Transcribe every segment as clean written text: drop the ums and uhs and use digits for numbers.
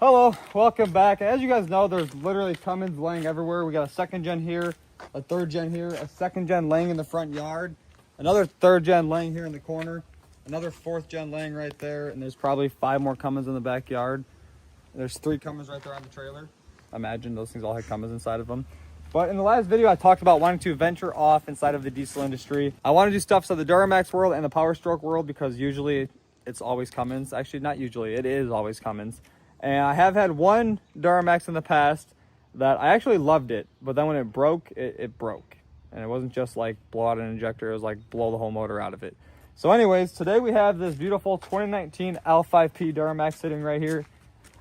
Hello, welcome back. As you guys know, there's literally Cummins laying everywhere. We got a second gen here, a third gen here, a second gen laying in the front yard, another third gen laying here in the corner, another fourth gen laying right there, and there's probably 5 more Cummins in the backyard. There's 3 Cummins right there on the trailer. Imagine those things all had Cummins inside of them. But in the last video, I talked about wanting to venture off inside of the diesel industry. I want to do stuff so the Duramax world and the POWERSTROKE world, because usually it's always Cummins. Actually, not usually, it is always Cummins. And I have had one Duramax in the past that I actually loved it, but then when it broke, it broke. And it wasn't just like blow out an injector, it was like blow the whole motor out of it. So anyways, today we have this beautiful 2019 L5P Duramax sitting right here.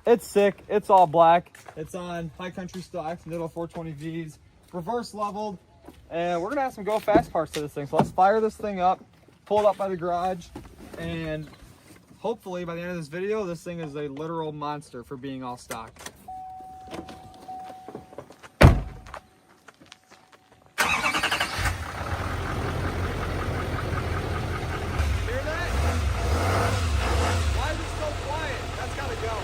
It's sick, it's all black, it's on high country stocks, little 420Vs, reverse leveled, and we're gonna have some go fast parts to this thing. So let's fire this thing up, pull it up by the garage, and hopefully by the end of this video, this thing is a literal monster for being all stock. Hear that? Why is it so quiet? That's gotta go.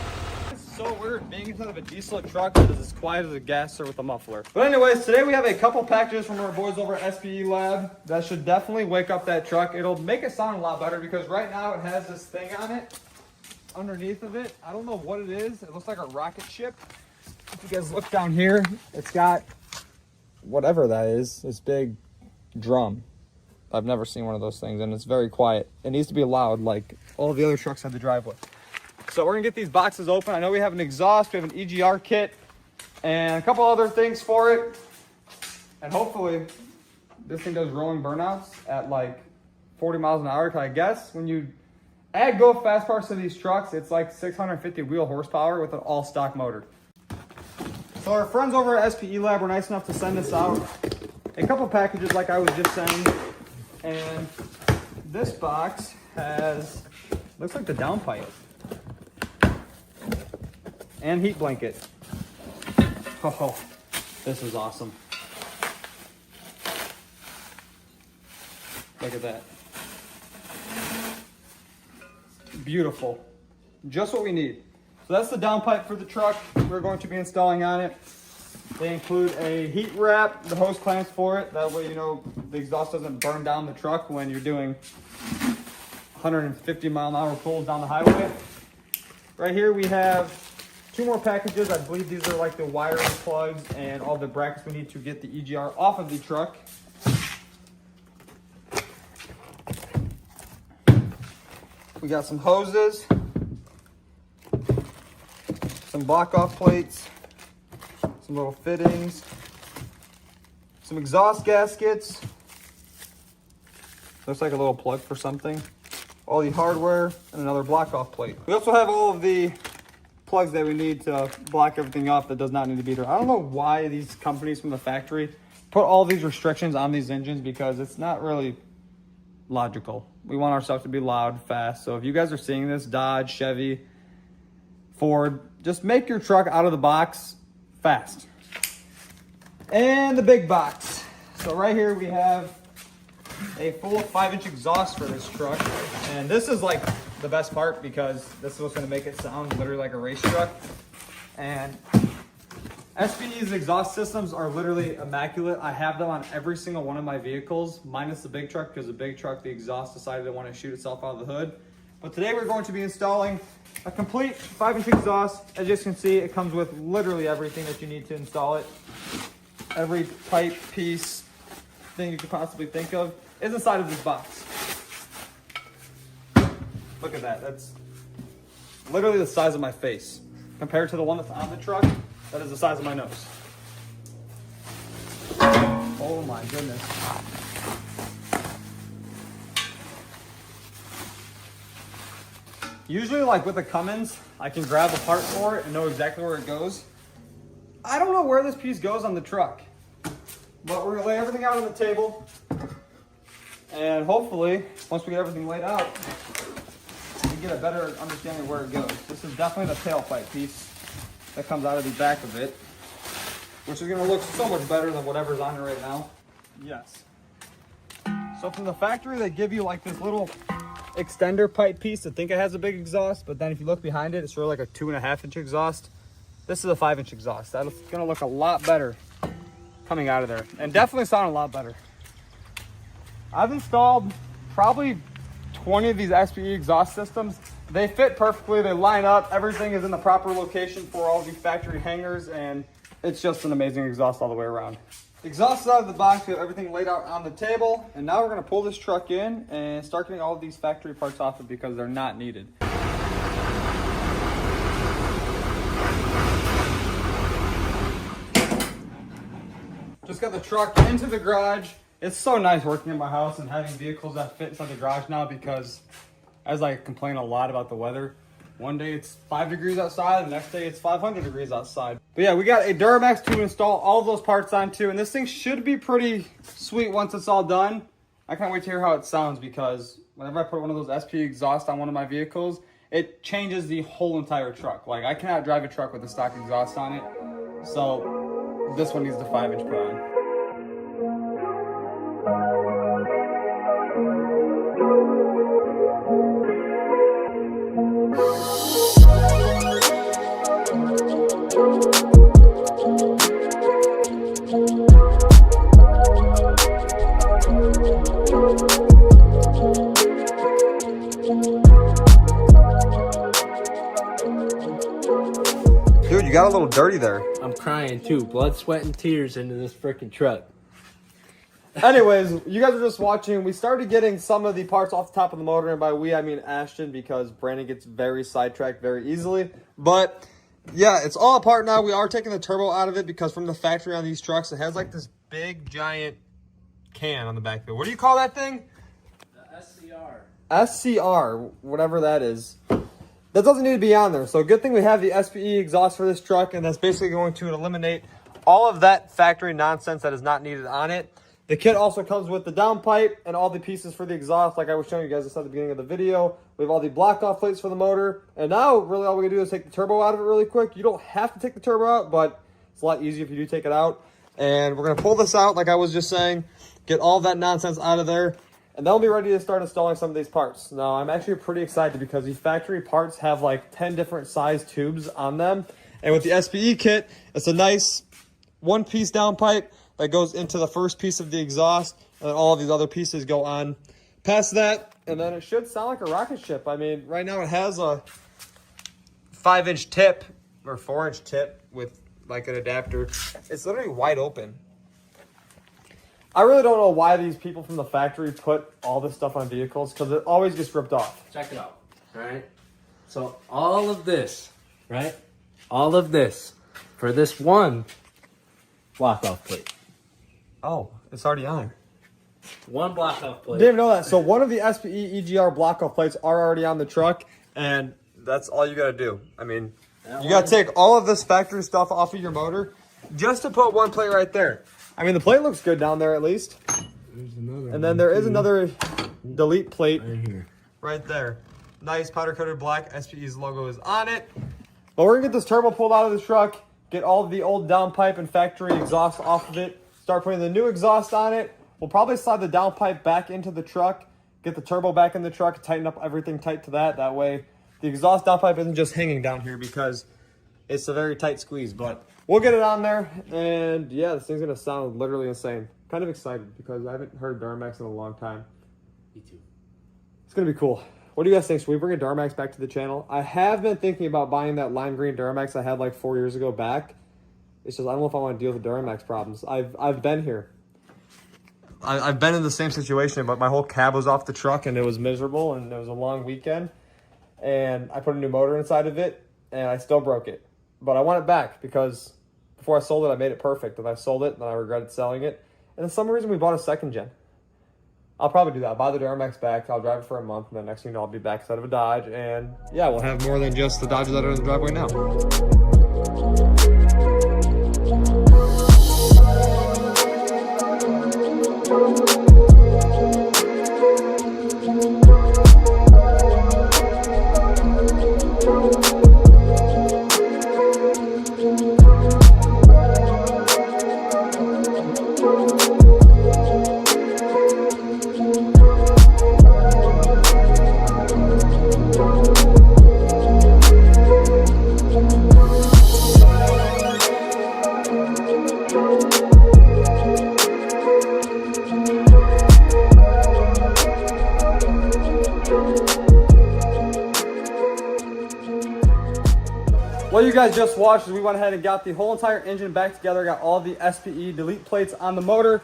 It's so weird being inside of a diesel truck that is as quiet as a gasser with a muffler. But anyways, today we have a couple packages from our boys over at Spelab that should definitely wake up that truck. It'll make it sound a lot better because right now it has this thing on it underneath of it. I don't know what it is. It looks like a rocket ship. If you guys look down here, it's got whatever that is, this big drum. I've never seen one of those things, and it's very quiet. It needs to be loud like all the other trucks on the driveway. So we're gonna get these boxes open. I know we have an exhaust, we have an EGR kit, and a couple other things for it. And hopefully this thing does rolling burnouts at like 40 miles an hour. Cause I guess when you add go fast parts to these trucks, it's like 650 wheel horsepower with an all stock motor. So our friends over at Spelab were nice enough to send us out a couple packages like I was just saying. And this box has, looks like the downpipe and heat blanket. Oh, this is awesome. Look at that. Beautiful. Just what we need. So that's the downpipe for the truck we're going to be installing on it. They include a heat wrap, the hose clamps for it. That way, you know, the exhaust doesn't burn down the truck when you're doing 150 mile an hour pulls down the highway. Right here we have 2 more packages. I believe these are like the wiring plugs and all the brackets we need to get the EGR off of the truck. We got some hoses, some block off plates, some little fittings, some exhaust gaskets. Looks like a little plug for something. All the hardware and another block off plate. We also have all of the plugs that we need to block everything off that does not need to be there. I don't know why these companies from the factory put all these restrictions on these engines, because it's not really logical. We want our stuff to be loud, fast. So if you guys are seeing this, Dodge, Chevy, Ford, just make your truck out of the box fast. And the big box. So right here we have a full 5-inch exhaust for this truck. And this is like the best part, because this is what's gonna make it sound literally like a race truck. And SPE's exhaust systems are literally immaculate. I have them on every single one of my vehicles, minus the big truck, because the big truck, the exhaust decided to want to shoot itself out of the hood. But today we're going to be installing a complete 5-inch exhaust. As you can see, it comes with literally everything that you need to install it. Every pipe, piece, thing you could possibly think of is inside of this box. Look at that. That's literally the size of my face compared to the one that's on the truck. That is the size of my nose. Oh my goodness. Usually, like with the Cummins, I can grab a part for it and know exactly where it goes. I don't know where this piece goes on the truck, but we're gonna lay everything out on the table. And hopefully, once we get everything laid out, we can get a better understanding of where it goes. This is definitely the tailpipe piece that comes out of the back of it, which is gonna look so much better than whatever's on it right now. Yes. So from the factory, they give you like this little extender pipe piece. I think it has a big exhaust, but then if you look behind it, it's really like a 2.5-inch exhaust. This is a 5-inch exhaust. That's gonna look a lot better coming out of there, and definitely sound a lot better. I've installed probably 20 of these SPE exhaust systems. They fit perfectly, they line up, everything is in the proper location for all these factory hangers, and it's just an amazing exhaust all the way around. Exhaust is out of the box, we have everything laid out on the table, and now we're gonna pull this truck in and start getting all of these factory parts off it because they're not needed. Just got the truck into the garage. It's so nice working in my house and having vehicles that fit inside the garage now because as I complain a lot about the weather, one day it's 5 degrees outside, the next day it's 500 degrees outside. But yeah, we got a Duramax to install all of those parts onto, and this thing should be pretty sweet once it's all done. I can't wait to hear how it sounds because whenever I put one of those SP exhausts on one of my vehicles, it changes the whole entire truck. Like, I cannot drive a truck with a stock exhaust on it, so this one needs the 5-inch put on. Dude, you got a little dirty there. I'm crying too. Blood, sweat, and tears into this freaking truck. Anyways, you guys are just watching. We started getting some of the parts off the top of the motor, and by we, I mean Ashton, because Brandon gets very sidetracked very easily. But yeah, it's all apart now. We are taking the turbo out of it because from the factory on these trucks, it has like this big giant can on the back of it. What do you call that thing? The SCR. SCR, whatever that is. That doesn't need to be on there. So good thing we have the SPE exhaust for this truck, and that's basically going to eliminate all of that factory nonsense that is not needed on it. The kit also comes with the downpipe and all the pieces for the exhaust, like I was showing you guys at the beginning of the video. We have all the block-off plates for the motor, and now really all we can do is take the turbo out of it really quick. You don't have to take the turbo out, but it's a lot easier if you do take it out. And we're going to pull this out, like I was just saying, get all that nonsense out of there, and then we'll be ready to start installing some of these parts. Now, I'm actually pretty excited because these factory parts have like 10 different size tubes on them, and with the SPE kit, it's a nice one-piece downpipe that goes into the first piece of the exhaust, and then all of these other pieces go on past that, and then it should sound like a rocket ship. I mean, right now it has a 5-inch tip or 4-inch tip with like an adapter. It's literally wide open. I really don't know why these people from the factory put all this stuff on vehicles because it always gets ripped off. Check it out. All right. So all of this, right? All of this for this one block-off plate. Oh, it's already on. One block-off plate. Didn't even know that. So one of the SPE EGR block-off plates are already on the truck, and that's all you got to do. I mean, you got to take all of this factory stuff off of your motor just to put one plate right there. I mean, the plate looks good down there at least. There's another and then there is another delete plate right here. Right there. Nice powder-coated black. SPE's logo is on it. But we're going to get this turbo pulled out of the truck, get all of the old downpipe and factory exhaust off of it, start putting the new exhaust on it. We'll probably slide the downpipe back into the truck, get the turbo back in the truck, tighten up everything tight to that. That way the exhaust downpipe isn't just hanging down here because it's a very tight squeeze. But we'll get it on there, and yeah, this thing's going to sound literally insane. Kind of excited because I haven't heard Duramax in a long time. Me too. It's going to be cool. What do you guys think? Should we bring a Duramax back to the channel? I have been thinking about buying that lime green Duramax I had like 4 years ago back. It's just I don't know if I want to deal with the Duramax problems. I've been here. I've been in the same situation, but my whole cab was off the truck and it was miserable and it was a long weekend. And I put a new motor inside of it and I still broke it. But I want it back because before I sold it, I made it perfect. And I sold it and I regretted selling it. And for some reason, we bought a second gen. I'll probably do that. I'll buy the Duramax back. I'll drive it for a month. And then next thing you know, I'll be back instead of a Dodge. And yeah, we'll have more than just the Dodges that are in the driveway now. What you guys just watched is we went ahead and got the whole entire engine back together, got all the SPE delete plates on the motor.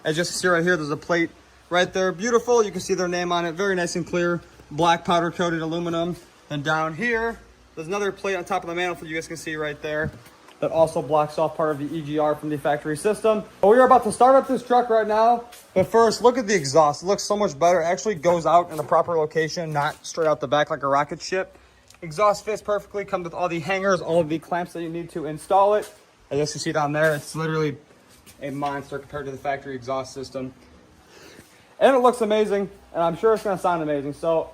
As you can see right here, there's a plate right there. Beautiful. You can see their name on it. Very nice and clear. Black powder coated aluminum. And down here, there's another plate on top of the manifold you guys can see right there that also blocks off part of the EGR from the factory system. But we are about to start up this truck right now. But first, look at the exhaust. It looks so much better. It actually goes out in the proper location, not straight out the back like a rocket ship. Exhaust fits perfectly, comes with all the hangers, all of the clamps that you need to install it. As you can see down there, it's literally a monster compared to the factory exhaust system. And it looks amazing, and I'm sure it's gonna sound amazing. So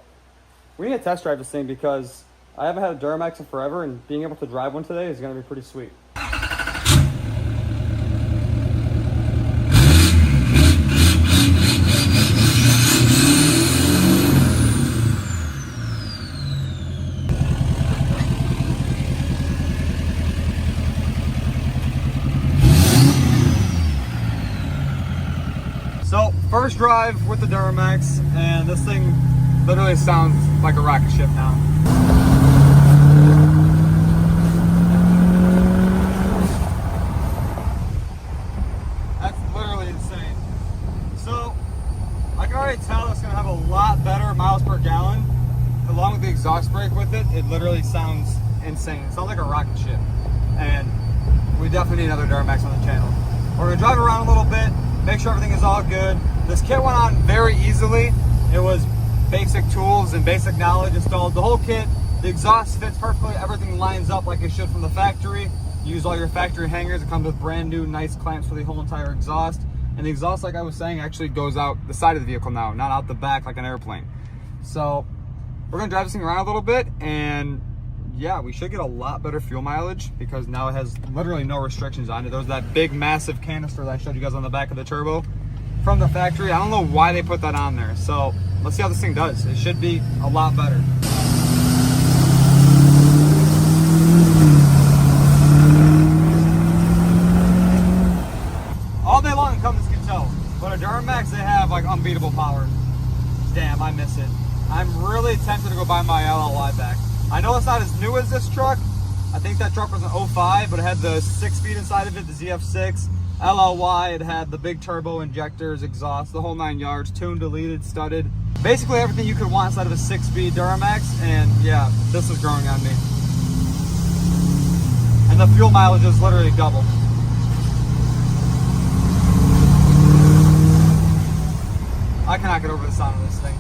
we need to test drive this thing because I haven't had a Duramax in forever, and being able to drive one today is gonna be pretty sweet. So, first drive with the Duramax, and this thing literally sounds like a rocket ship now. That's literally insane. So, I can already tell it's gonna have a lot better miles per gallon. Along with the exhaust brake with it, it literally sounds insane. It sounds like a rocket ship. And we definitely need another Duramax on the channel. We're gonna drive around a little bit, make sure everything is all good. This kit went on very easily. It was basic tools and basic knowledge installed. The whole kit, the exhaust fits perfectly. Everything lines up like it should from the factory. You use all your factory hangers. It comes with brand new nice clamps for the whole entire exhaust. And the exhaust, like I was saying, actually goes out the side of the vehicle now, not out the back like an airplane. So we're gonna drive this thing around a little bit, and yeah, we should get a lot better fuel mileage because now it has literally no restrictions on it. There was that big massive canister that I showed you guys on the back of the turbo from the factory. I don't know why they put that on there. So let's see how this thing does. It should be a lot better. All day long, Cummins can tell, but a Duramax, they have like unbeatable power. Damn, I miss it. I'm really tempted to go buy my LLY back. I know it's not as new as this truck. I think that truck was an 05, but it had the 6-speed inside of it, the ZF6. LLY, it had the big turbo injectors, exhaust, the whole 9 yards, tuned, deleted, studded. Basically everything you could want inside of a 6-speed Duramax, and yeah, this is growing on me. And the fuel mileage is literally double. I cannot get over the sound of this thing.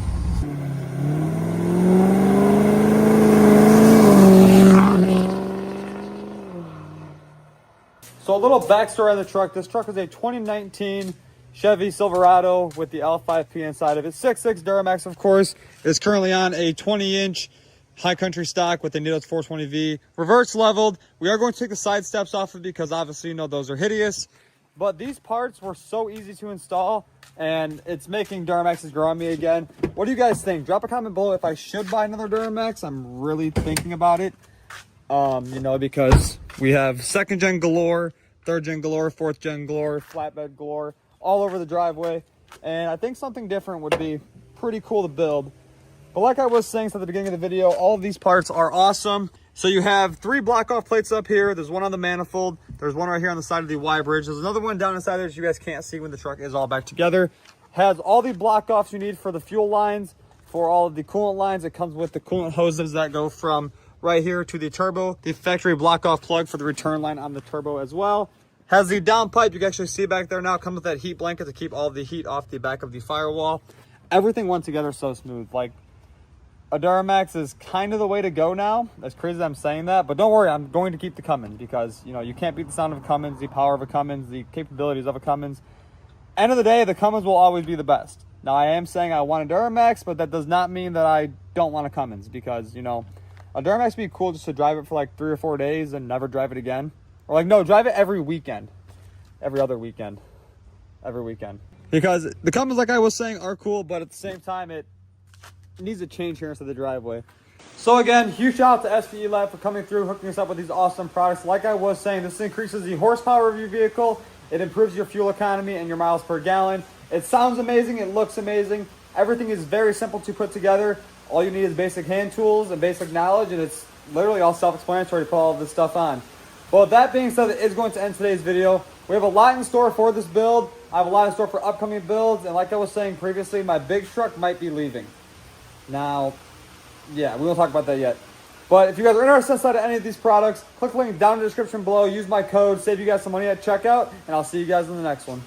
So a little backstory on the truck. This truck is a 2019 Chevy Silverado with the L5P inside of it. 6.6 Duramax, of course. It's currently on a 20-inch high country stock with the Nidos 420V. Reverse leveled. We are going to take the side steps off of it because obviously, you know, those are hideous. But these parts were so easy to install, and it's making Duramaxes grow on me again. What do you guys think? Drop a comment below if I should buy another Duramax. I'm really thinking about it. You know, because we have 2nd gen galore, 3rd gen galore, 4th gen galore, flatbed galore, all over the driveway. And I think something different would be pretty cool to build. But like I was saying at the beginning of the video, all of these parts are awesome. So you have 3 block-off plates up here. There's one on the manifold. There's one right here on the side of the Y bridge. There's another one down inside there that you guys can't see when the truck is all back together. Has all the block-offs you need for the fuel lines, for all of the coolant lines. It comes with the coolant hoses that go from right here to the turbo. The factory block-off plug for the return line on the turbo as well. Has the down pipe. You can actually see back there now. Comes with that heat blanket to keep all of the heat off the back of the firewall. Everything went together so smooth. Like, a Duramax is kind of the way to go now. As crazy as I'm saying that, but don't worry, I'm going to keep the Cummins because, you know, you can't beat the sound of a Cummins, the power of a Cummins, the capabilities of a Cummins. End of the day, the Cummins will always be the best. Now, I am saying I want a Duramax, but that does not mean that I don't want a Cummins because, you know, a Duramax would be cool just to drive it for like 3 or 4 days and never drive it again. Or like, no, drive it every weekend. Every other weekend. Every weekend. Because the Cummins, like I was saying, are cool, but at the same time, it needs a change here into the driveway. So again, huge shout out to Spelab for coming through, hooking us up with these awesome products. Like I was saying, this increases the horsepower of your vehicle. It improves your fuel economy and your miles per gallon. It sounds amazing. It looks amazing. Everything is very simple to put together. All you need is basic hand tools and basic knowledge, and it's literally all self-explanatory to put all of this stuff on. Well, that being said, it is going to end today's video. We have a lot in store for this build. I have a lot in store for upcoming builds, and like I was saying previously, my big truck might be leaving. Now, yeah, we won't talk about that yet. But if you guys are interested inside of any of these products, click the link down in the description below. Use my code, save you guys some money at checkout, and I'll see you guys in the next one.